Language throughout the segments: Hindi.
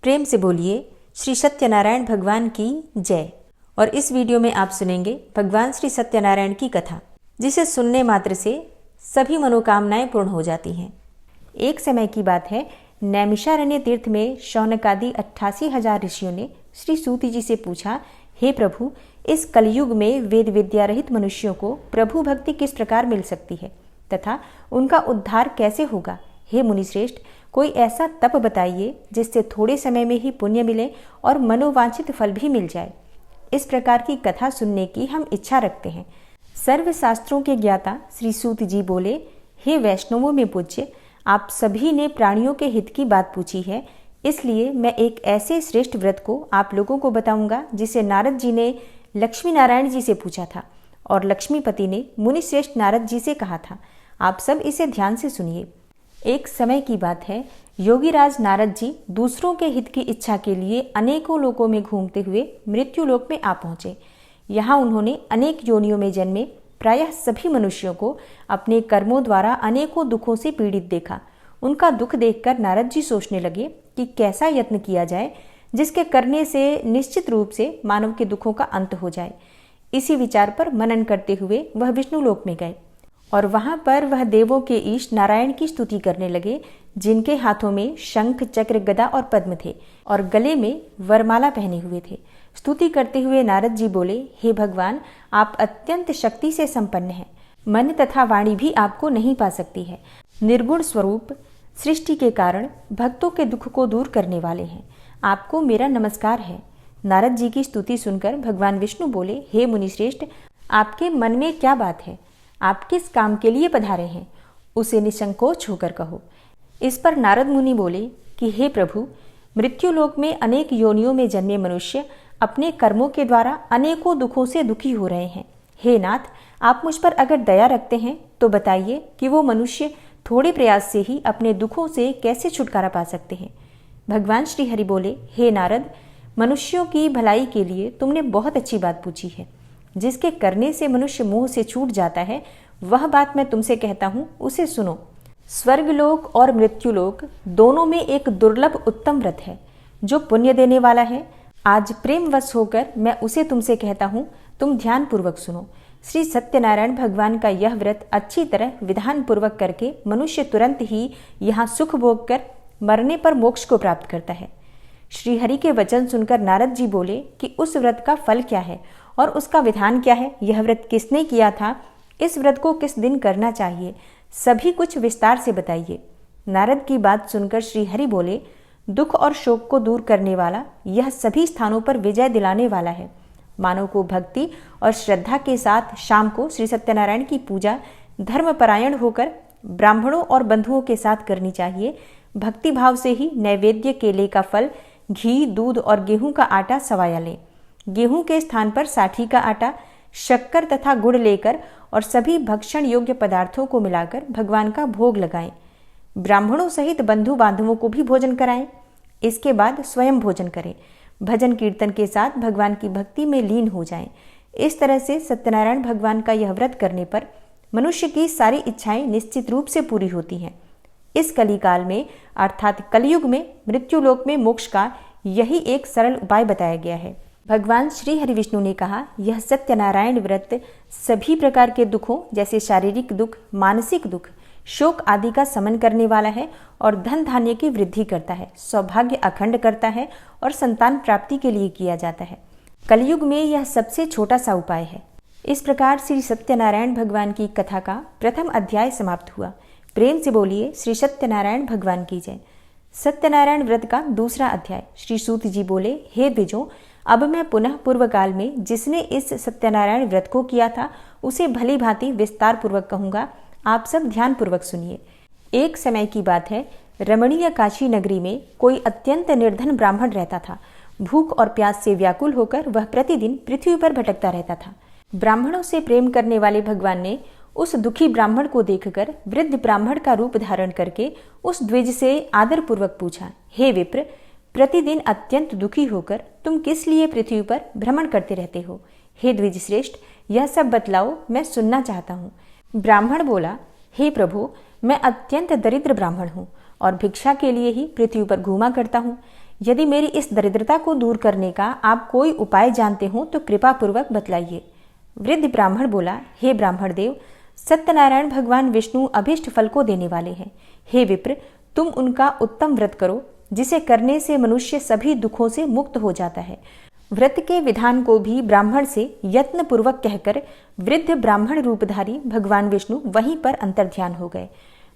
प्रेम से बोलिए श्री सत्यनारायण भगवान की जय। और इस वीडियो में आप सुनेंगे भगवान श्री सत्यनारायण की कथा, जिसे सुनने मात्र से सभी मनोकामनाएं पूर्ण हो जाती हैं। एक समय की बात है, नैमिषारण्य तीर्थ में शौनकादि 88,000 ऋषियों ने श्री सूत जी से पूछा, हे प्रभु, इस कलयुग में वेद विद्या रहित मनुष्यों को प्रभु भक्ति किस प्रकार मिल सकती है तथा उनका उद्धार कैसे होगा। हे मुनिश्रेष्ठ, कोई ऐसा तप बताइए जिससे थोड़े समय में ही पुण्य मिले और मनोवांछित फल भी मिल जाए। इस प्रकार की कथा सुनने की हम इच्छा रखते हैं। सर्व शास्त्रों के ज्ञाता श्री सूत जी बोले, हे वैष्णवों में पूज्य, आप सभी ने प्राणियों के हित की बात पूछी है, इसलिए मैं एक ऐसे श्रेष्ठ व्रत को आप लोगों को बताऊंगा जिसे नारद जी ने लक्ष्मी नारायण जी से पूछा था और लक्ष्मीपति ने मुनिश्रेष्ठ नारद जी से कहा था। आप सब इसे ध्यान से सुनिए। एक समय की बात है, योगीराज नारद जी दूसरों के हित की इच्छा के लिए अनेकों लोकों में घूमते हुए मृत्यु लोक में आ पहुंचे। यहाँ उन्होंने अनेक योनियों में जन्मे प्रायः सभी मनुष्यों को अपने कर्मों द्वारा अनेकों दुखों से पीड़ित देखा। उनका दुख देखकर नारद जी सोचने लगे कि कैसा यत्न किया जाए जिसके करने से निश्चित रूप से मानव के दुखों का अंत हो जाए। इसी विचार पर मनन करते हुए वह विष्णु लोक में गए और वहां पर वह देवों के ईश नारायण की स्तुति करने लगे, जिनके हाथों में शंख, चक्र, गदा और पद्म थे और गले में वरमाला पहने हुए थे। स्तुति करते हुए नारद जी बोले, हे भगवान, आप अत्यंत शक्ति से संपन्न हैं। मन तथा वाणी भी आपको नहीं पा सकती है। निर्गुण स्वरूप, सृष्टि के कारण भक्तों के दुख को दूर करने वाले हैं। आपको मेरा नमस्कार है। नारद जी की स्तुति सुनकर भगवान विष्णु बोले, हे मुनिश्रेष्ठ, आपके मन में क्या बात है? आप किस काम के लिए पधारे हैं, उसे निसंकोच होकर कहो। इस पर नारद मुनि बोले कि हे प्रभु, मृत्युलोक में अनेक योनियों में जन्मे मनुष्य अपने कर्मों के द्वारा अनेकों दुखों से दुखी हो रहे हैं। हे नाथ, आप मुझ पर अगर दया रखते हैं तो बताइए कि वो मनुष्य थोड़े प्रयास से ही अपने दुखों से कैसे छुटकारा पा सकते हैं। भगवान श्री हरि बोले, हे नारद, मनुष्यों की भलाई के लिए तुमने बहुत अच्छी बात पूछी है। जिसके करने से मनुष्य मोह से छूट जाता है, वह बात मैं तुमसे कहता हूँ, उसे सुनो। स्वर्गलोक और मृत्युलोक दोनों में एक दुर्लभ उत्तम व्रत है जो पुण्य देने वाला है। आज प्रेमवश होकर मैं उसे तुमसे कहता हूँ, तुम ध्यान पूर्वक सुनो। श्री सत्यनारायण भगवान का यह व्रत अच्छी तरह विधान पूर्वक करके मनुष्य तुरंत ही यहाँ सुख भोग कर मरने पर मोक्ष को प्राप्त करता है। श्री हरि के वचन सुनकर नारद जी बोले कि उस व्रत का फल क्या है और उसका विधान क्या है, यह व्रत किसने किया था, इस व्रत को किस दिन करना चाहिए, सभी कुछ विस्तार से बताइए। नारद की बात सुनकर श्री हरि बोले, दुख और शोक को दूर करने वाला, यह सभी स्थानों पर विजय दिलाने वाला है। मानव को भक्ति और श्रद्धा के साथ शाम को श्री सत्यनारायण की पूजा धर्मपरायण होकर ब्राह्मणों और बंधुओं के साथ करनी चाहिए। भक्ति भाव से ही नैवेद्य, केले का फल, घी, दूध और गेहूं का आटा सवाया लें। गेहूं के स्थान पर साठी का आटा, शक्कर तथा गुड़ लेकर और सभी भक्षण योग्य पदार्थों को मिलाकर भगवान का भोग लगाएं। ब्राह्मणों सहित बंधु बांधवों को भी भोजन कराएं। इसके बाद स्वयं भोजन करें। भजन कीर्तन के साथ भगवान की भक्ति में लीन हो जाएं। इस तरह से सत्यनारायण भगवान का यह व्रत करने पर मनुष्य की सारी इच्छाएं निश्चित रूप से पूरी होती हैं। इस कलिकाल में अर्थात कलयुग में मृत्युलोक में मोक्ष का यही एक सरल उपाय बताया गया है। भगवान श्री हरि विष्णु ने कहा, यह सत्यनारायण व्रत सभी प्रकार के दुखों जैसे शारीरिक दुख, मानसिक दुख, शोक आदि का समन करने वाला है और धन धान्य की वृद्धि करता है, सौभाग्य अखंड करता है और संतान प्राप्ति के लिए किया जाता है। कलयुग में यह सबसे छोटा सा उपाय है। इस प्रकार श्री सत्यनारायण भगवान की कथा का प्रथम अध्याय समाप्त हुआ। प्रेम से बोलिए श्री सत्यनारायण भगवान की जय। सत्यनारायण व्रत का दूसरा अध्याय। श्री सूत जी बोले, हे द्विजों, अब मैं पुनः पूर्व काल में जिसने इस सत्यनारायण व्रत को किया था उसे भली भांति विस्तार पूर्वक कहूंगा। आप सब ध्यान पूर्वक सुनिए। एक समय की बात है, रमणीय काशी नगरी में कोई अत्यंत निर्धन ब्राह्मण रहता था। भूख और प्यास से व्याकुल होकर वह प्रतिदिन पृथ्वी पर भटकता रहता था। ब्राह्मणों से प्रेम करने वाले भगवान ने उस दुखी ब्राह्मण को देखकर वृद्ध ब्राह्मण का रूप धारण करके उस द्विज से आदर पूर्वक पूछा, हे विप्र, प्रतिदिन अत्यंत दुखी होकर तुम किस लिए पृथ्वी पर भ्रमण करते रहते हो? हे द्विज श्रेष्ठ, यह सब बतलाओ, मैं सुनना चाहता हूँ। ब्राह्मण बोला, हे प्रभु, मैं अत्यंत दरिद्र ब्राह्मण हूँ और भिक्षा के लिए ही पृथ्वी पर घूमा करता हूँ। यदि मेरी इस दरिद्रता को दूर करने का आप कोई उपाय जानते हो तो कृपा पूर्वक बतलाइए। वृद्ध ब्राह्मण बोला, हे ब्राह्मण देव, सत्यनारायण भगवान विष्णु अभीष्ट फल को देने वाले हैं। हे विप्र, तुम उनका उत्तम व्रत करो, जिसे करने से मनुष्य सभी दुखों से मुक्त हो जाता है। व्रत के विधान को भी ब्राह्मण से यत्न पूर्वक कहकर वृद्ध ब्राह्मण रूपधारी भगवान विष्णु वहीं पर अंतर्ध्यान हो गए।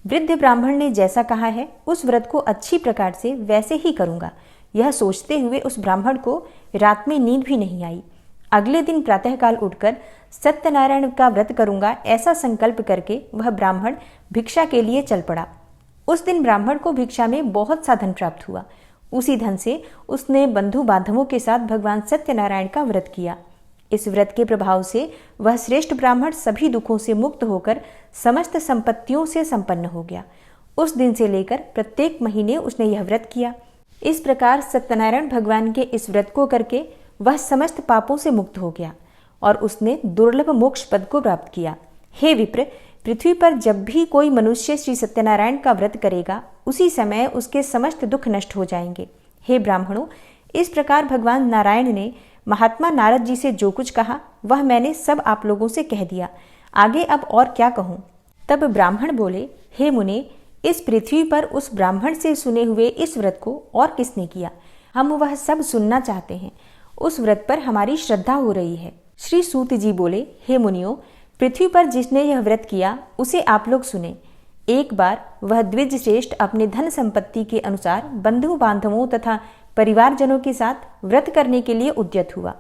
वृद्ध ब्राह्मण ने जैसा कहा है उस व्रत को अच्छी प्रकार से वैसे ही करूंगा, यह सोचते हुए उस ब्राह्मण को रात में नींद भी नहीं आई। अगले दिन प्रातःकाल उठकर सत्यनारायण का व्रत करूंगा ऐसा संकल्प करके वह ब्राह्मण भिक्षा के लिए चल पड़ा। उस दिन ब्राह्मण को भिक्षा में बहुत सा धन प्राप्त हुआ। उसी धन से उसने बंधु बांधवों के साथ भगवान सत्यनारायण का व्रत किया। इस व्रत के प्रभाव से वह श्रेष्ठ ब्राह्मण सभी दुखों से मुक्त होकर समस्त संपत्तियों से संपन्न हो गया। उस दिन से लेकर प्रत्येक महीने उसने यह व्रत किया। इस प्रकार सत्यनारायण भगवान के इस व्रत को करके वह समस्त पापों से मुक्त हो गया और उसने दुर्लभ मोक्ष पद को प्राप्त किया। हे विप्र, पृथ्वी पर जब भी कोई मनुष्य श्री सत्यनारायण का व्रत करेगा उसी समय उसके समस्त दुख नष्ट हो जाएंगे। हे ब्राह्मणों, इस प्रकार भगवान नारायण ने महात्मा नारद जी से जो कुछ कहा वह मैंने सब आप लोगों से कह दिया। आगे अब और क्या कहूँ। तब ब्राह्मण बोले, हे मुने, इस पृथ्वी पर उस ब्राह्मण से सुने हुए इस व्रत को और किसने किया? हम वह सब सुनना चाहते हैं। उस व्रत पर हमारी श्रद्धा हो रही है। श्री सूत जी बोले, हे मुनियों, पृथ्वी पर जिसने यह व्रत किया उसे आप लोग सुने। एक बार वह द्विज श्रेष्ठ अपने धन संपत्ति के अनुसार बंधु बांधवों तथा परिवारजनों के साथ व्रत करने के लिए उद्यत हुआ।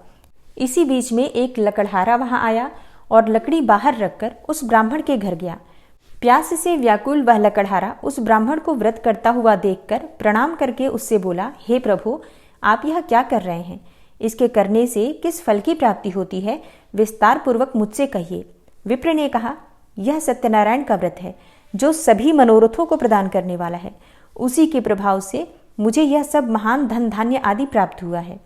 इसी बीच में एक लकड़हारा वहां आया और लकड़ी बाहर रखकर उस ब्राह्मण के घर गया। प्यास से व्याकुल वह लकड़हारा उस ब्राह्मण को व्रत करता हुआ देखकर प्रणाम करके उससे बोला, हे प्रभु, आप यह क्या कर रहे हैं? इसके करने से किस फल की प्राप्ति होती है, विस्तार पूर्वक मुझसे कहिए। विप्र ने कहा, यह सत्यनारायण का व्रत है जो सभी मनोरथों को प्रदान करने वाला है। उसी के प्रभाव से मुझे यह सब महान धन धान्य आदि प्राप्त हुआ है।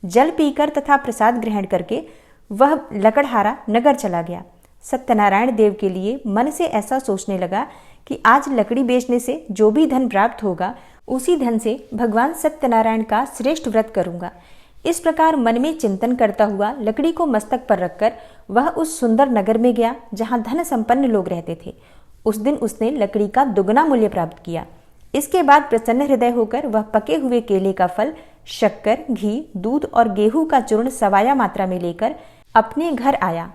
जल पीकर तथा प्रसाद ग्रहण करके वह लकड़हारा नगर चला गया। सत्यनारायण देव के लिए मन से ऐसा सोचने लगा कि आज लकड़ी बेचने से जो भी धन प्राप्त होगा उसी धन से भगवान सत्यनारायण का श्रेष्ठ व्रत करूंगा। इस प्रकार मन में चिंतन करता हुआ लकड़ी को मस्तक पर रखकर वह उस सुंदर नगर में गया जहां धन संपन्न लोग रहते थे। उस दिन उसने लकड़ी का दुगना मूल्य प्राप्त किया। इसके बाद प्रसन्न हृदय होकर वह पके हुए केले का फल, शक्कर, घी, दूध और गेहूं का चूर्ण सवाया मात्रा में लेकर अपने घर आया।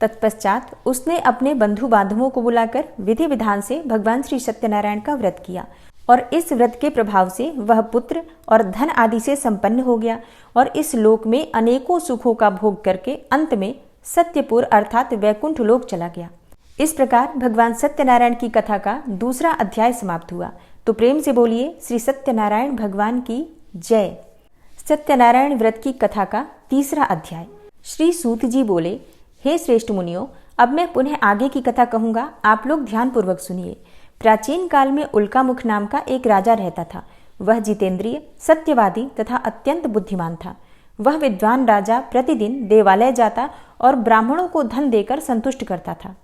तत्पश्चात उसने अपने बंधु बांधवों को बुलाकर विधि विधान से भगवान श्री सत्यनारायण का व्रत किया और इस व्रत के प्रभाव से वह पुत्र और धन आदि से संपन्न हो गया और इस लोक में अनेकों सुखों का भोग करके अंत में सत्यपुर अर्थात वैकुंठ लोक चला गया। इस प्रकार भगवान सत्यनारायण की कथा का दूसरा अध्याय समाप्त हुआ। तो प्रेम से बोलिए श्री सत्यनारायण भगवान की जय। सत्यनारायण व्रत की कथा का तीसरा अध्याय। श्री सूत जी बोले, हे श्रेष्ठ मुनियों, अब मैं पुनः आगे की कथा कहूंगा, आप लोग ध्यान पूर्वक सुनिए। प्राचीन काल में उल्कामुख नाम का एक राजा रहता था। वह जितेंद्रिय, सत्यवादी तथा अत्यंत बुद्धिमान था। वह विद्वान राजा प्रतिदिन देवालय जाता और ब्राह्मणों को धन देकर संतुष्ट करता था।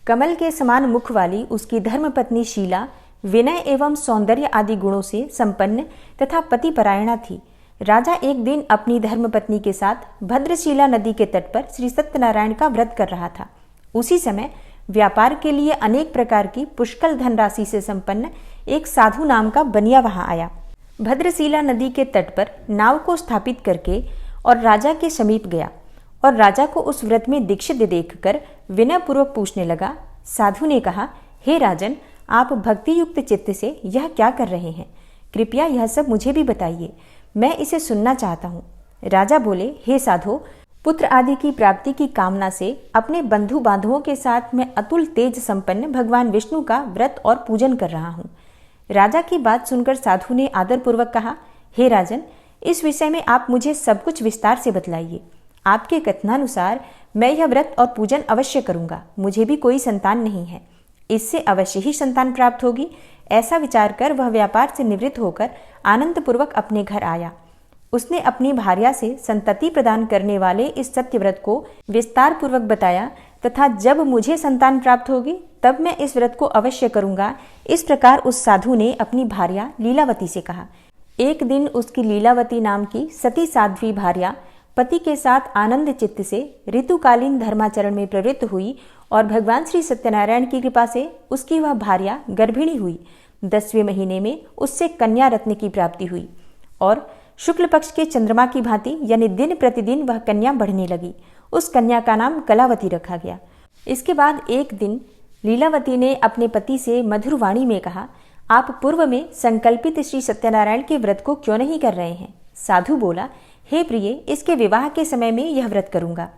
कमल के समान मुख वाली उसकी धर्मपत्नी शीला विनय एवं सौंदर्य आदि गुणों से संपन्न तथा पतिपरायणा थी। राजा एक दिन अपनी धर्मपत्नी के साथ भद्रशीला नदी के तट पर श्री सत्यनारायण का व्रत कर रहा था। उसी समय व्यापार के लिए अनेक प्रकार की पुष्कल धनराशि से संपन्न एक साधु नाम का बनिया वहां आया। भद्रशीला नदी के तट पर नाव को स्थापित करके और राजा के समीप गया और राजा को उस व्रत में दीक्षित देखकर विनयपूर्वक पूछने लगा। साधु ने कहा, हे राजन, आप भक्ति युक्त चित्त से यह क्या कर रहे हैं? कृपया यह सब मुझे भी बताइए, मैं इसे सुनना चाहता हूँ। राजा बोले, हे साधो, पुत्र आदि की प्राप्ति की कामना से अपने बंधु बांधवों के साथ मैं अतुल तेज संपन्न भगवान विष्णु का व्रत और पूजन कर रहा हूँ। राजा की बात सुनकर साधु ने आदरपूर्वक कहा, हे राजन, इस विषय में आप मुझे सब कुछ विस्तार से बतलाइए। आपके कथनानुसार मैं यह व्रत और पूजन अवश्य करूंगा। मुझे भी कोई संतान नहीं है, इससे अवश्य ही संतान प्राप्त होगी। ऐसा विचार कर वह व्यापार से निवृत्त होकर आनंद पूर्वक अपने घर आया। उसने अपनी भार्या से संतति प्रदान करने वाले इस सत्यव्रत को विस्तार पूर्वक बताया तथा जब मुझे संतान प्राप्त होगी तब मैं इस व्रत को अवश्य करूंगा। इस प्रकार उस साधु ने अपनी भार्या लीलावती से कहा। एक दिन उसकी लीलावती नाम की सती साध्वी भार्या पति के साथ आनंद चित्त से ऋतुकालीन धर्माचरण में प्रवृत्त हुई और भगवान श्री सत्यनारायण की कृपा से उसकी वह भार्या गर्भिणी हुई। 10वें महीने में उससे कन्या रत्न की प्राप्ति हुई और शुक्ल पक्ष के चंद्रमा की भांति यानी दिन प्रतिदिन वह कन्या बढ़ने लगी। उस कन्या का नाम कलावती रखा गया। इसके बाद एक दिन लीलावती ने अपने पति से मधुर वाणी में कहा, आप पूर्व में संकल्पित श्री सत्यनारायण के व्रत को क्यों नहीं कर रहे हैं? साधु बोला, हे प्रिय, इसके विवाह के समय में यह व्रत करूंगा।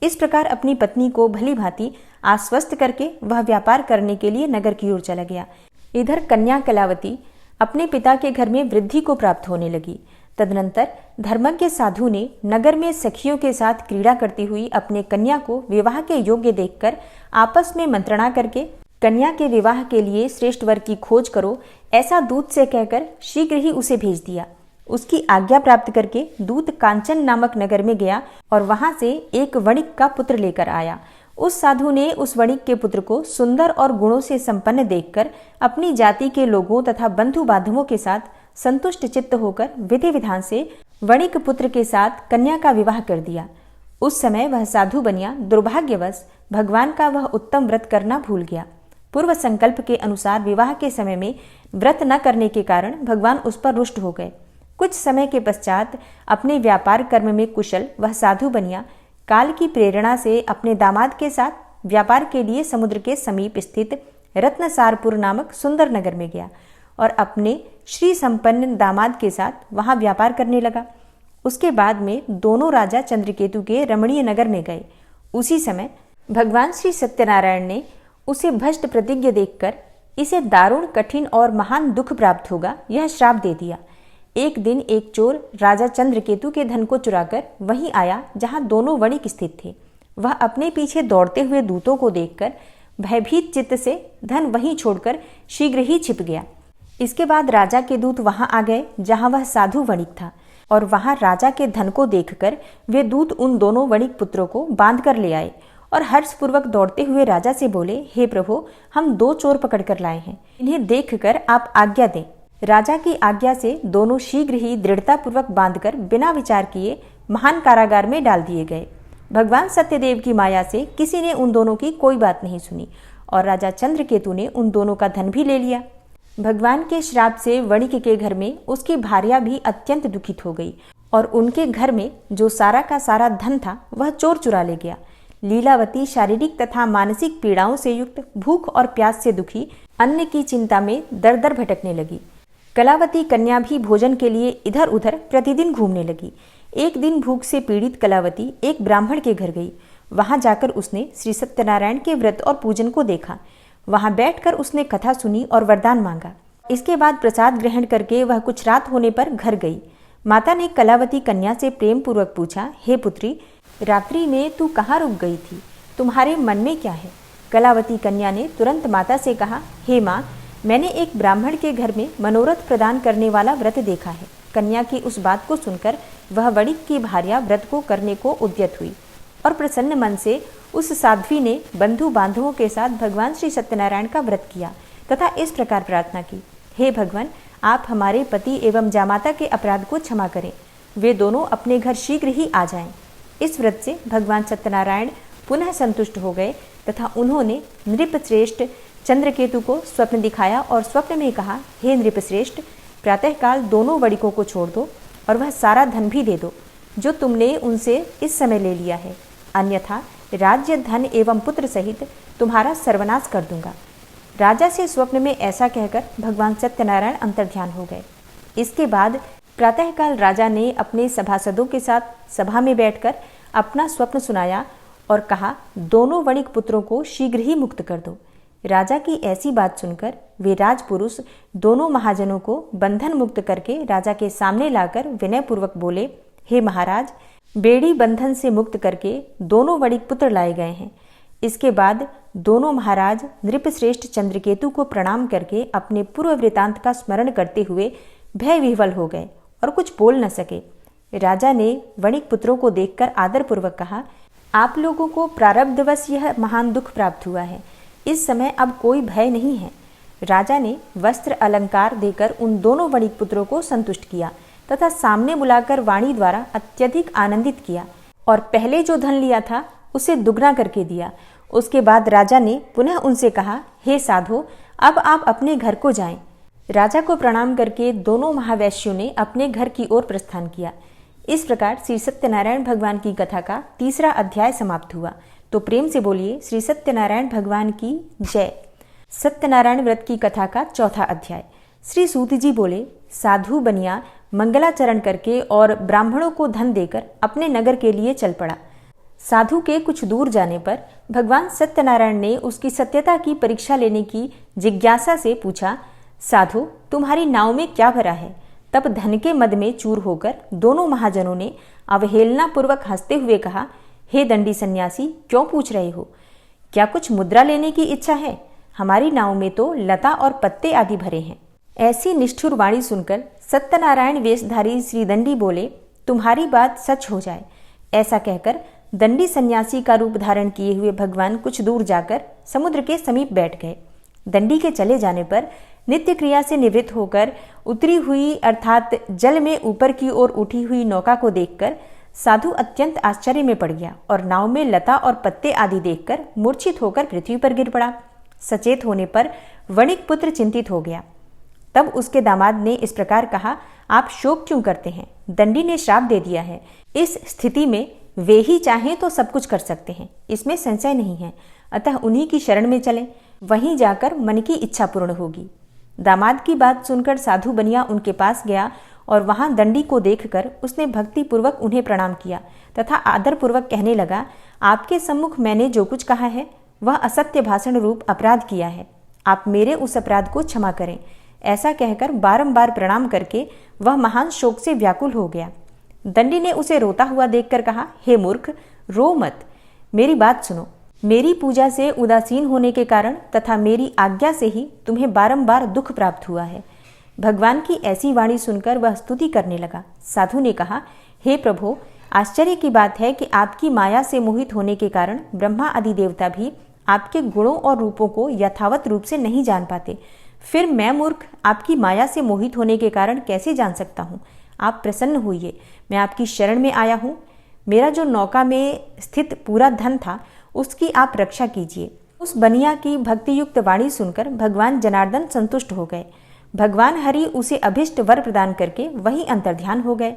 इस प्रकार अपनी पत्नी को भली भांति आश्वस्त करके वह व्यापार करने के लिए नगर की ओर चला गया। इधर कन्या कलावती अपने पिता के घर में वृद्धि को प्राप्त होने लगी। तदनंतर धर्मज्ञ साधु ने नगर में सखियों के साथ क्रीड़ा करती हुई अपने कन्या को विवाह के योग्य देखकर आपस में मंत्रणा करके कन्या के विवाह के लिए श्रेष्ठ वर की खोज करो ऐसा दूत से कहकर शीघ्र ही उसे भेज दिया। उसकी आज्ञा प्राप्त करके दूत कांचन नामक नगर में गया और वहां से एक वणिक का पुत्र लेकर आया। उस साधु ने उस वणिक के पुत्र को सुंदर और गुणों से संपन्न देखकर अपनी जाति के लोगों तथा बंधु बांधवों के साथ संतुष्ट चित्त होकर विधि विधान से वणिक पुत्र के साथ कन्या का विवाह कर दिया। उस समय वह साधु बनिया दुर्भाग्यवश भगवान का वह उत्तम व्रत करना भूल गया। पूर्व संकल्प के अनुसार विवाह के समय में व्रत न करने के कारण भगवान उस पर रुष्ट हो गए। कुछ समय के पश्चात अपने व्यापार कर्म में कुशल वह साधु बनिया काल की प्रेरणा से अपने दामाद के साथ व्यापार के लिए समुद्र के समीप स्थित रत्नसारपुर नामक सुंदर नगर में गया और अपने श्री संपन्न दामाद के साथ वहां व्यापार करने लगा। उसके बाद में दोनों राजा चंद्रकेतु के रमणीय नगर में गए। उसी समय भगवान श्री सत्यनारायण ने उसे भ्रष्ट प्रतिज्ञ देखकर इसे दारुण कठिन और महान दुख प्राप्त होगा यह श्राप दे दिया। एक दिन एक चोर राजा चंद्रकेतु के धन को चुराकर वहीं आया जहां दोनों वणिक स्थित थे। वह अपने पीछे दौड़ते हुए दूतों को देखकर भयभीत चित्त से धन वहीं छोड़कर शीघ्र ही छिप गया। इसके बाद राजा के दूत वहां आ गए जहां वह साधु वणिक था और वहां राजा के धन को देखकर वे दूत उन दोनों वणिक पुत्रों को बांध कर ले आए और हर्षपूर्वक दौड़ते हुए राजा से बोले, हे प्रभु, हम 2 चोर पकड़ कर लाए हैं, इन्हें देखकर आप आज्ञा दें। राजा की आज्ञा से दोनों शीघ्र ही दृढ़तापूर्वक बांधकर बिना विचार किए महान कारागार में डाल दिए गए। भगवान सत्यदेव की माया से किसी ने उन दोनों की कोई बात नहीं सुनी और राजा चंद्रकेतु ने उन दोनों का धन भी ले लिया। भगवान के श्राप से वणिक के घर में उसकी भार्या भी अत्यंत दुखित हो गई और उनके घर में जो सारा का सारा धन था वह चोर चुरा ले गया। लीलावती शारीरिक तथा मानसिक पीड़ाओं से युक्त भूख और प्यास से दुखी अन्न की चिंता में दर दर भटकने लगी। कलावती कन्या भी भोजन के लिए इधर उधर प्रतिदिन घूमने लगी। एक दिन भूख से पीड़ित कलावती एक ब्राह्मण के घर गई। वहां जाकर उसने श्री सत्यनारायण के व्रत और पूजन को देखा। वहां बैठकर उसने कथा सुनी और वरदान मांगा। इसके बाद प्रसाद ग्रहण करके वह कुछ रात होने पर घर गई। माता ने कलावती कन्या से प्रेम पूर्वक पूछा, हे पुत्री, रात्रि में तू कहाँ रुक गई थी? तुम्हारे मन में क्या है? कलावती कन्या ने तुरंत माता से कहा, हे माँ, मैंने एक ब्राह्मण के घर में मनोरथ प्रदान करने वाला व्रत देखा है। कन्या की उस बात को सुनकर वह वणिक की भार्या व्रत को करने को उद्यत हुई और प्रसन्न मन से उस साध्वी ने बंधु बांधवों के साथ भगवान श्री सत्यनारायण का व्रत किया तथा इस प्रकार प्रार्थना की, हे भगवान, आप हमारे पति एवं जामाता के अपराध को क्षमा करें। वे दोनों अपने घर शीघ्र ही आ जाएं। इस व्रत से भगवान सत्यनारायण पुनः संतुष्ट हो गए तथा उन्होंने नृपश्रेष्ठ चंद्रकेतु को स्वप्न दिखाया और स्वप्न में कहा, हे नृपश्रेष्ठ, प्रातःकाल दोनों वणिकों को छोड़ दो और वह सारा धन भी दे दो जो तुमने उनसे इस समय ले लिया है, अन्यथा राज्य, धन एवं पुत्र सहित तुम्हारा सर्वनाश कर दूंगा। राजा से स्वप्न में ऐसा कहकर भगवान सत्यनारायण अंतर्ध्यान हो गए। इसके बाद प्रातःकाल राजा ने अपने सभासदों के साथ सभा में बैठकर अपना स्वप्न सुनाया और कहा, दोनों वणिक पुत्रों को शीघ्र ही मुक्त कर दो। राजा की ऐसी बात सुनकर वे राजपुरुष दोनों महाजनों को बंधन मुक्त करके राजा के सामने लाकर विनयपूर्वक बोले, हे महाराज, बेड़ी बंधन से मुक्त करके दोनों वणिक पुत्र लाए गए हैं। इसके बाद दोनों महाराज नृपश्रेष्ठ चंद्रकेतु को प्रणाम करके अपने पूर्व वृतांत का स्मरण करते हुए भय विह्वल हो गए और कुछ बोल न सके। राजा ने वणिक पुत्रों को देखकर आदरपूर्वक कहा, आप लोगों को प्रारब्धवश यह महान दुख प्राप्त हुआ है। इस समय अब कोई भय नहीं है। राजा ने वस्त्र अलंकार देकर उन दोनों वणिक पुत्रों को संतुष्ट किया तथा सामने बुलाकर वाणी द्वारा अत्यधिक आनंदित किया और पहले जो धन लिया था उसे दुगना करके दिया। उसके बाद राजा ने पुनः उनसे कहा, हे साधो, अब आप अपने घर को जाएं। राजा को प्रणाम करके दोनों महावैश्यों ने अपने घर की ओर प्रस्थान किया। इस प्रकार श्री सत्यनारायण भगवान की कथा का तीसरा अध्याय समाप्त हुआ। तो प्रेम से बोलिए श्री सत्यनारायण भगवान की जय। सत्यनारायण व्रत की कथा का चौथा अध्याय। श्री सूत जी बोले, साधु बनिया मंगलाचरण करके और ब्राह्मणों को धन देकर अपने नगर के लिए चल पड़ा। साधु के कुछ दूर जाने पर भगवान सत्यनारायण ने उसकी सत्यता की परीक्षा लेने की जिज्ञासा से पूछा, साधु, तुम्हारी नाव में क्या भरा है? तब धन के मद में चूर होकर दोनों महाजनों ने अवहेलना पूर्वक हंसते हुए कहा, हे दंडी सन्यासी, क्यों पूछ रहे हो? क्या कुछ मुद्रा लेने की इच्छा है? हमारी नाव में तो लता और पत्ते आदि भरे हैं। ऐसी निष्ठुर वाणी सुनकर सत्यनारायण वेशधारी श्री दंडी बोले, तुम्हारी बात सच हो जाए। ऐसा कहकर दंडी सन्यासी का रूप धारण किए हुए भगवान कुछ दूर जाकर समुद्र के समीप बैठ गए। दंडी के चले जाने पर नित्य क्रिया से निवृत्त होकर उतरी हुई अर्थात जल में ऊपर की ओर उठी हुई नौका को देखकर साधु अत्यंत आश्चर्य में पड़ गया और नाव में लता और पत्ते आदि देखकर मूर्छित होकर पृथ्वी पर गिर पड़ा। सचेत होने पर वणिक पुत्र चिंतित हो गया। तब उसके दामाद ने इस प्रकार कहा, आप शोक क्यों करते हैं? दंडी ने श्राप दे दिया है। इस स्थिति में वे ही चाहें तो सब कुछ कर सकते हैं, इसमें संशय नहीं है। अतः उन्हीं की शरण में चलें, वहीं जाकर मन की इच्छा पूर्ण होगी। दामाद की बात सुनकर साधु बनिया उनके पास गया और वहां दंडी को देखकर उसने भक्ति पूर्वक उन्हें प्रणाम किया तथा आदर पूर्वक कहने लगा, आपके सम्मुख मैंने जो कुछ कहा है वह असत्य भाषण रूप अपराध किया है। आप मेरे उस अपराध को क्षमा करें। ऐसा कहकर बारंबार प्रणाम करके वह महान शोक से व्याकुल हो गया। दंडी ने उसे रोता हुआ देखकर कहा, हे मूर्ख, रो मत, मेरी बात सुनो। मेरी पूजा से उदासीन होने के कारण तथा मेरी आज्ञा से ही तुम्हें बारंबार दुख प्राप्त हुआ है। भगवान की ऐसी वाणी सुनकर वह स्तुति करने लगा। साधु ने कहा, हे प्रभो, आश्चर्य की बात है कि आपकी माया से मोहित होने के कारण ब्रह्मा आदि देवता भी आपके गुणों और रूपों को यथावत रूप से नहीं जान पाते। फिर मैं मूर्ख आपकी माया से मोहित होने के कारण कैसे जान सकता हूँ? आप प्रसन्न होइए, मैं आपकी शरण में आया हूँ। मेरा जो नौका में स्थित पूरा धन था उसकी आप रक्षा कीजिए। उस बनिया की भक्तियुक्त वाणी सुनकर भगवान जनार्दन संतुष्ट हो गए। भगवान हरि उसे अभिष्ट वर प्रदान करके वहीं अंतर्ध्यान हो गए।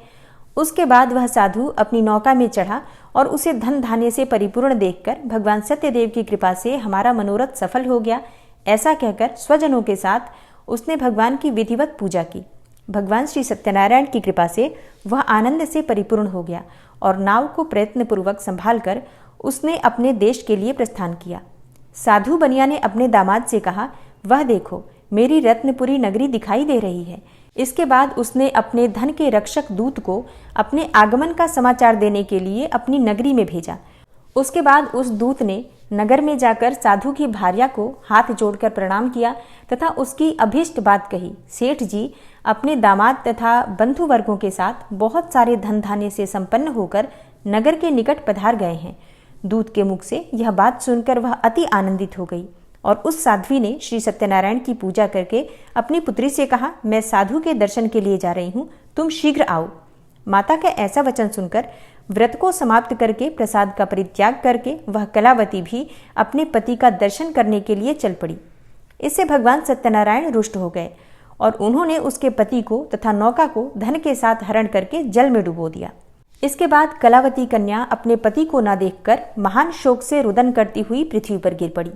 उसके बाद वह साधु अपनी नौका में चढ़ा और उसे धन धान्य से परिपूर्ण देखकर भगवान सत्यदेव की कृपा से हमारा मनोरथ सफल हो गया, ऐसा कहकर स्वजनों के साथ उसने भगवान की विधिवत पूजा की। भगवान श्री सत्यनारायण की कृपा से वह आनंद से परिपूर्ण हो गया और नाव को प्रयत्नपूर्वक संभाल कर उसने अपने देश के लिए प्रस्थान किया। साधु बनिया ने अपने दामाद से कहा, वह देखो, मेरी रत्नपुरी नगरी दिखाई दे रही है। इसके बाद उसने अपने धन के रक्षक दूत को अपने आगमन का समाचार देने के लिए अपनी नगरी में भेजा। उसके बाद उस दूत ने नगर में जाकर साधु की भार्या को हाथ जोड़कर प्रणाम किया तथा उसकी अभीष्ट बात कही। सेठ जी अपने दामाद तथा बंधु वर्गों के साथ बहुत सारे धन धान्य से संपन्न होकर नगर के निकट पधार गए हैं। दूत के मुख से यह बात सुनकर वह अति आनंदित हो गई और उस साध्वी ने श्री सत्यनारायण की पूजा करके अपनी पुत्री से कहा, मैं साधु के दर्शन के लिए जा रही हूँ, तुम शीघ्र आओ। माता का ऐसा वचन सुनकर व्रत को समाप्त करके प्रसाद का परित्याग करके वह कलावती भी अपने पति का दर्शन करने के लिए चल पड़ी। इससे भगवान सत्यनारायण रुष्ट हो गए और उन्होंने उसके पति को तथा नौका को धन के साथ हरण करके जल में डुबो दिया। इसके बाद कलावती कन्या अपने पति को न देखकर महान शोक से रुदन करती हुई पृथ्वी पर गिर पड़ी।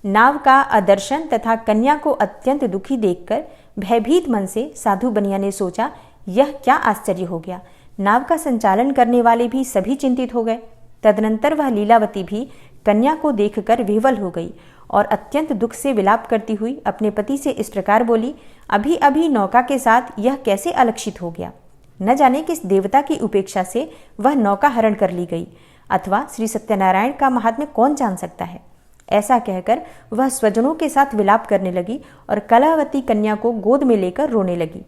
नाव का अदर्शन तथा कन्या को अत्यंत दुखी देखकर भयभीत मन से साधु बनिया ने सोचा, यह क्या आश्चर्य हो गया। नाव का संचालन करने वाले भी सभी चिंतित हो गए। तदनंतर वह लीलावती भी कन्या को देखकर विह्वल हो गई और अत्यंत दुख से विलाप करती हुई अपने पति से इस प्रकार बोली, अभी अभी नौका के साथ यह कैसे अलक्षित हो गया। न जाने किस देवता की उपेक्षा से वह नौका हरण कर ली गई, अथवा श्री सत्यनारायण का महात्म्य कौन जान सकता है। ऐसा कहकर वह स्वजनों के साथ विलाप करने लगी और कलावती कन्या को गोद में लेकर रोने लगी।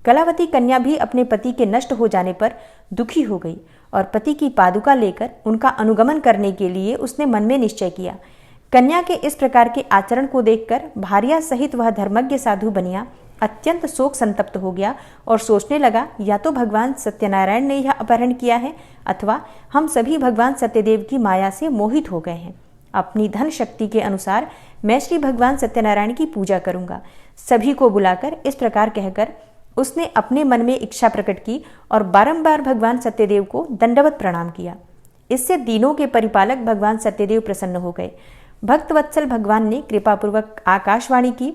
कलावती कन्या भी अपने पति के नष्ट हो जाने पर दुखी हो गई और पति की पादुका लेकर उनका अनुगमन करने के लिए उसने मन में निश्चय किया। कन्या के इस प्रकार के आचरण को देखकर भार्या सहित वह धर्मज्ञ साधु बनिया अत्यंत शोक संतप्त हो गया और सोचने लगा, या तो भगवान सत्यनारायण ने यह अपहरण किया है अथवा हम सभी भगवान सत्यदेव की माया से मोहित हो गए हैं। अपनी धन शक्ति के अनुसार मैं श्री भगवान सत्यनारायण की पूजा करूंगा। सभी को बुलाकर इस प्रकार कहकर उसने अपने मन में इच्छा प्रकट की और बारंबार भगवान सत्यदेव को दंडवत प्रणाम किया। इससे दीनों के परिपालक भगवान सत्यदेव प्रसन्न हो गए। भक्तवत्सल भगवान ने कृपापूर्वक आकाशवाणी की,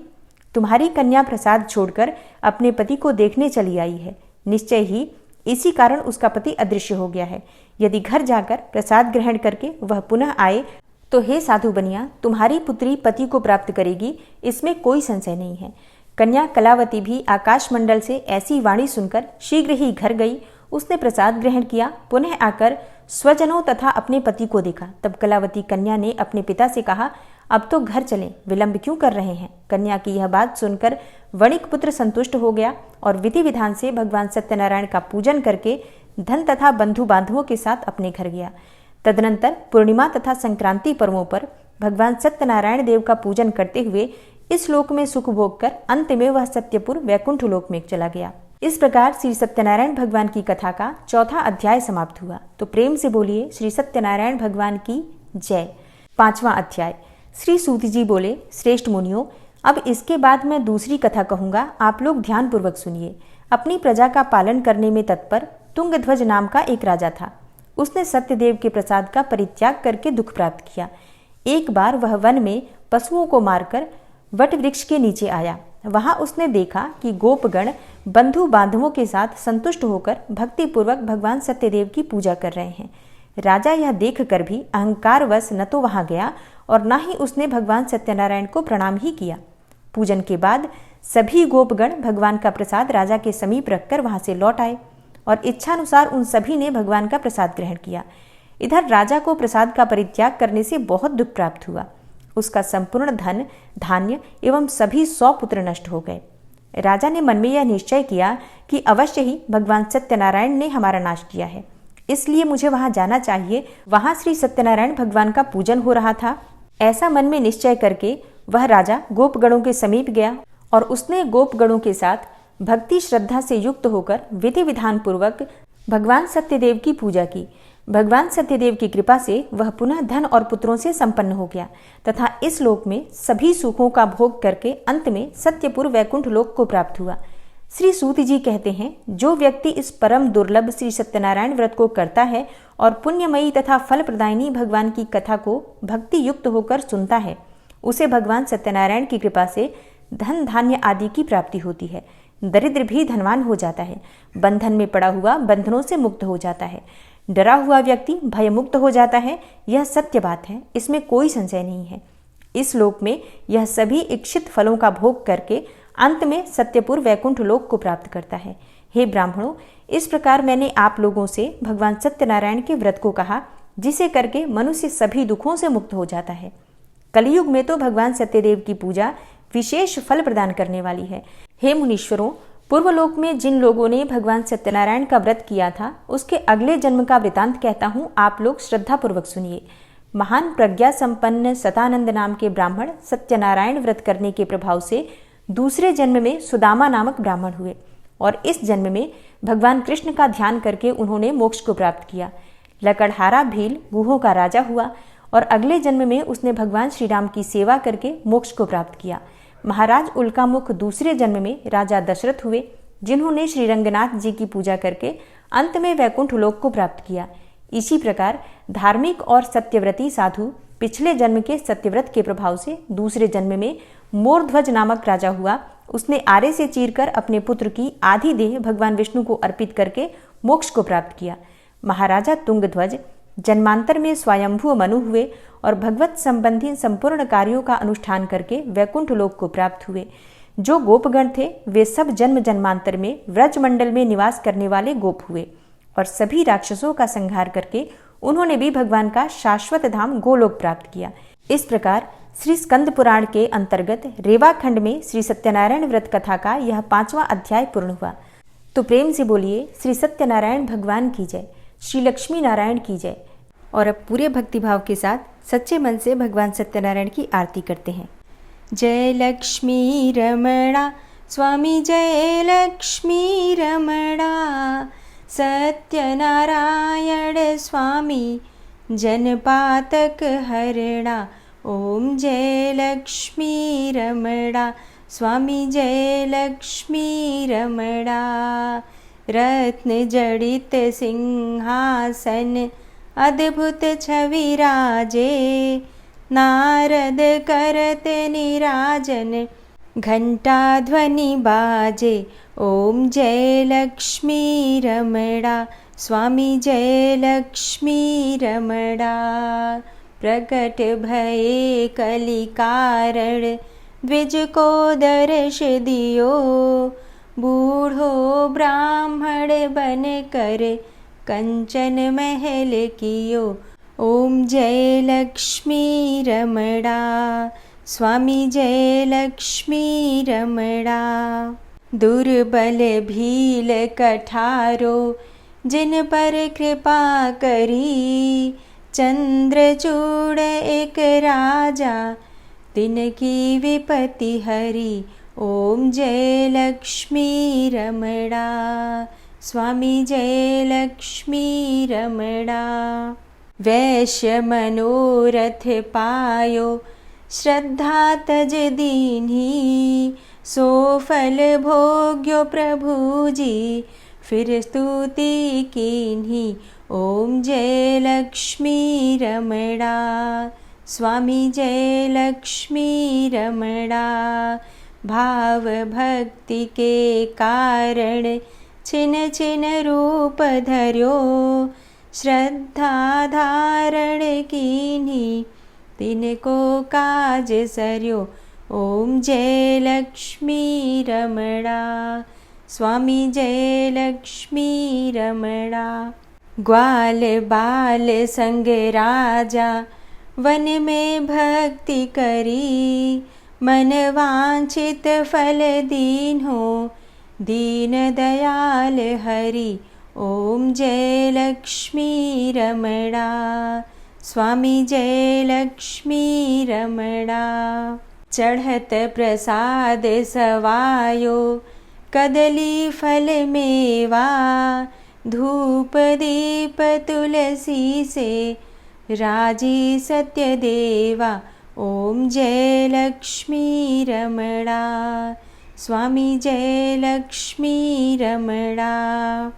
तुम्हारी कन्या प्रसाद छोड़कर अपने पति को देखने चली आई है। निश्चय ही इसी कारण उसका पति अदृश्य हो गया है। यदि घर जाकर प्रसाद ग्रहण करके वह पुनः आए तो हे साधु बनिया, तुम्हारी पुत्री पति को प्राप्त करेगी, इसमें कोई संशय नहीं है। कन्या कलावती भी आकाशमंडल से ऐसी वाणी सुनकर शीघ्र ही घर गई। उसने प्रसाद ग्रहण किया, पुनः आकर स्वजनों तथा अपने पति को देखा। तब कलावती कन्या ने अपने पिता से कहा, अब तो घर चलें, विलंब क्यों कर रहे हैं। कन्या की यह बात सुनकर वणिक पुत्र संतुष्ट हो गया और विधि विधान से भगवान सत्यनारायण का पूजन करके धन तथा बंधु बांधवों के साथ अपने घर गया। तदनंतर पूर्णिमा तथा संक्रांति पर्वों पर भगवान सत्यनारायण देव का पूजन करते हुए इस लोक में सुख भोग कर अंत में वह सत्यपुर वैकुंठ लोक में चला गया। इस प्रकार श्री सत्यनारायण भगवान की कथा का चौथा अध्याय समाप्त हुआ। तो प्रेम से बोलिए श्री सत्यनारायण भगवान की जय। पांचवा अध्याय। श्री सूत जी बोले, श्रेष्ठ मुनियों, अब इसके बाद मैं दूसरी कथा कहूंगा, आप लोग ध्यान पूर्वक सुनिए। अपनी प्रजा का पालन करने में तत्पर तुंगध्वज नाम का एक राजा था। उसने सत्यदेव के प्रसाद का परित्याग करके दुख प्राप्त किया। एक बार वह वन में पशुओं को मारकर वट वृक्ष के नीचे आया। वहां उसने देखा कि गोपगण बंधु बांधवों के साथ संतुष्ट होकर भक्तिपूर्वक भगवान सत्यदेव की पूजा कर रहे हैं। राजा यह देखकर भी अहंकारवश न तो वहां गया और न ही उसने भगवान सत्यनारायण को प्रणाम ही किया। पूजन के बाद सभी गोपगण भगवान का प्रसाद राजा के समीप रखकर वहां से लौट आए और इच्छानुसार उन सभी ने भगवान का प्रसाद ग्रहण किया। इधर राजा को प्रसाद का परित्याग करने से बहुत दुख प्राप्त हुआ। उसका संपूर्ण धन, धान्य एवं सभी 100 पुत्र नष्ट हो गए। राजा ने मन में यह निश्चय किया कि अवश्य ही भगवान सत्यनारायण ने हमारा नाश किया है, इसलिए मुझे वहां जाना चाहिए। वहां श्री सत्यनारायण भगवान का पूजन हो रहा था। ऐसा मन में निश्चय करके वह राजा गोपगणों के समीप गया और उसने गोपगणों के साथ भक्ति श्रद्धा से युक्त होकर विधि विधान पूर्वक भगवान सत्यदेव की पूजा की। भगवान सत्यदेव की कृपा से वह पुनः धन और पुत्रों से संपन्न हो गया तथा इस लोक में सभी सुखों का भोग करके अंत में सत्यपुर वैकुंठ लोक को प्राप्त हुआ। श्री सूत जी कहते हैं, जो व्यक्ति इस परम दुर्लभ श्री सत्यनारायण व्रत को करता है और पुण्यमयी तथा फल प्रदायिनी भगवान की कथा को भक्ति युक्त होकर सुनता है, उसे भगवान सत्यनारायण की कृपा से धन धान्य आदि की प्राप्ति होती है। दरिद्र भी धनवान हो जाता है। बंधन में पड़ा हुआ बंधनों से मुक्त हो जाता है। डरा हुआ व्यक्ति भयमुक्त हो जाता है। यह सत्य बात है, इसमें कोई संशय नहीं है। इस लोक में यह सभी इच्छित फलों का भोग करके अंत में सत्यपुर वैकुंठ लोक को प्राप्त करता है। हे ब्राह्मणों, इस प्रकार मैंने आप लोगों से भगवान सत्यनारायण के व्रत को कहा, जिसे करके मनुष्य सभी दुखों से मुक्त हो जाता है। कलयुग में तो भगवान सत्यदेव की पूजा विशेष फल प्रदान करने वाली है। हे मुनीश्वरों, पूर्वलोक में जिन लोगों ने भगवान सत्यनारायण का व्रत किया था, उसके अगले जन्म का वृतांत कहता हूँ, आप लोग श्रद्धा पूर्वक सुनिए। महान प्रज्ञा संपन्न सतानंद नाम के ब्राह्मण सत्यनारायण व्रत करने के प्रभाव से दूसरे जन्म में सुदामा नामक ब्राह्मण हुए और इस जन्म में भगवान कृष्ण का ध्यान करके उन्होंने मोक्ष को प्राप्त किया। लकड़हारा भील गुहों का राजा हुआ और अगले जन्म में उसने भगवान श्री राम की सेवा करके मोक्ष को प्राप्त किया। महाराज उल्कामुख दूसरे जन्म में राजा दशरथ हुए, जिन्होंने श्री रंगनाथ जी की पूजा करके अंत में वैकुंठ लोक को प्राप्त किया। इसी प्रकार धार्मिक और सत्यव्रती साधु पिछले जन्म के सत्यव्रत के प्रभाव से दूसरे जन्म में मोरध्वज नामक राजा हुआ। उसने आरे से चीरकर अपने पुत्र की आधी देह भगवान विष्णु को अर्पित करके मोक्ष को प्राप्त किया। महाराजा तुंगध्वज जन्मांतर में स्वयंभू मनु हुए और भगवत संबंधी संपूर्ण कार्यों का अनुष्ठान करके वैकुंठ लोक को प्राप्त हुए। जो गोपगण थे वे सब जन्म जन्मांतर में व्रजमंडल में निवास करने वाले गोप हुए और सभी राक्षसों का संहार करके उन्होंने भी भगवान का शाश्वत धाम गोलोक प्राप्त किया। इस प्रकार श्री स्कंद पुराण के अंतर्गत रेवा खंड में श्री सत्यनारायण व्रत कथा का यह 5वां अध्याय पूर्ण हुआ। तो प्रेम से बोलिए श्री सत्यनारायण भगवान की जय, श्री लक्ष्मी नारायण की जय। और अब पूरे भक्तिभाव के साथ सच्चे मन से भगवान सत्यनारायण की आरती करते हैं। जय लक्ष्मी रमणा स्वामी, जय लक्ष्मी रमणा, सत्यनारायण स्वामी जनपातक हरणा। ओम जय लक्ष्मी रमणा स्वामी, जय लक्ष्मी रमणा। रत्न जड़ित सिंहासन अद्भुत छवि राजे, नारद करत निराजन घंटा ध्वनि बाजे। ओम जय लक्ष्मी रमणा स्वामी, जय लक्ष्मी रमणा। प्रकट भये कलि कारण द्विज को दर्श दियो, बूढ़ो ब्राह्मण बन कर कंचन महल कियो। ओम जय लक्ष्मी रमणा स्वामी, जय लक्ष्मी रमणा। दुर्बल भील कठारो जिन पर कृपा करी, चंद्रचूड़ एक राजा तिनकी विपत्ति हरी। ओम जय लक्ष्मी रमणा स्वामी, जय लक्ष्मी रमणा। वैश्य मनोरथ पायो श्रद्धा तज दीन्ही, सो फल भोग्यो प्रभु जी फिर स्तुति कीन्ही। ओम जय लक्ष्मी रमणा स्वामी, जय लक्ष्मी रमणा। भाव भक्ति के कारण छिन छिन रूप धर्यो, श्रद्धा धारण कीन्ही तिनको काज सर्यो। ओम जय लक्ष्मी रमणा स्वामी, जय लक्ष्मी रमणा। ग्वाल बाल संग राजा वन में भक्ति करी, मन वांछित फल दीन्हो दीन दयाल हरि। ओम जय लक्ष्मी रमणा स्वामी, जय लक्ष्मी रमणा। चढ़त प्रसाद सवायो कदली फल मेवा, धूप दीप तुलसी से राजी सत्य देवा। ओम जय लक्ष्मी रमणा स्वामी, जय लक्ष्मी रमणा।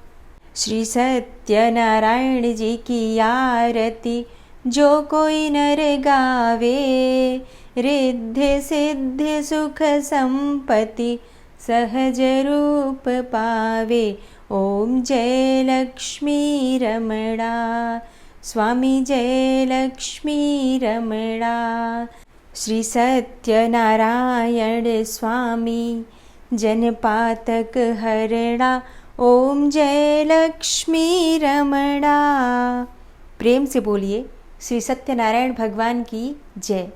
श्री सत्यनारायण जी की आरती जो कोई नर गावे, रिद्धि सिद्धि सुख संपत्ति सहज रूप पावे। ओम जय लक्ष्मी रमणा स्वामी, जय लक्ष्मी रमणा। श्री सत्यनारायण स्वामी जनपातक हरणा। ओम जय लक्ष्मी रमणा। प्रेम से बोलिए श्री सत्यनारायण भगवान की जय।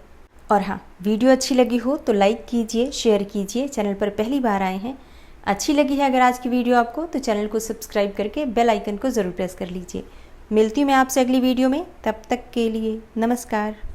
और हाँ, वीडियो अच्छी लगी हो तो लाइक कीजिए, शेयर कीजिए। चैनल पर पहली बार आए हैं, अच्छी लगी है अगर आज की वीडियो आपको, तो चैनल को सब्सक्राइब करके बेल आइकन को ज़रूर प्रेस कर लीजिए। मिलती हूँ मैं आपसे अगली वीडियो में, तब तक के लिए नमस्कार।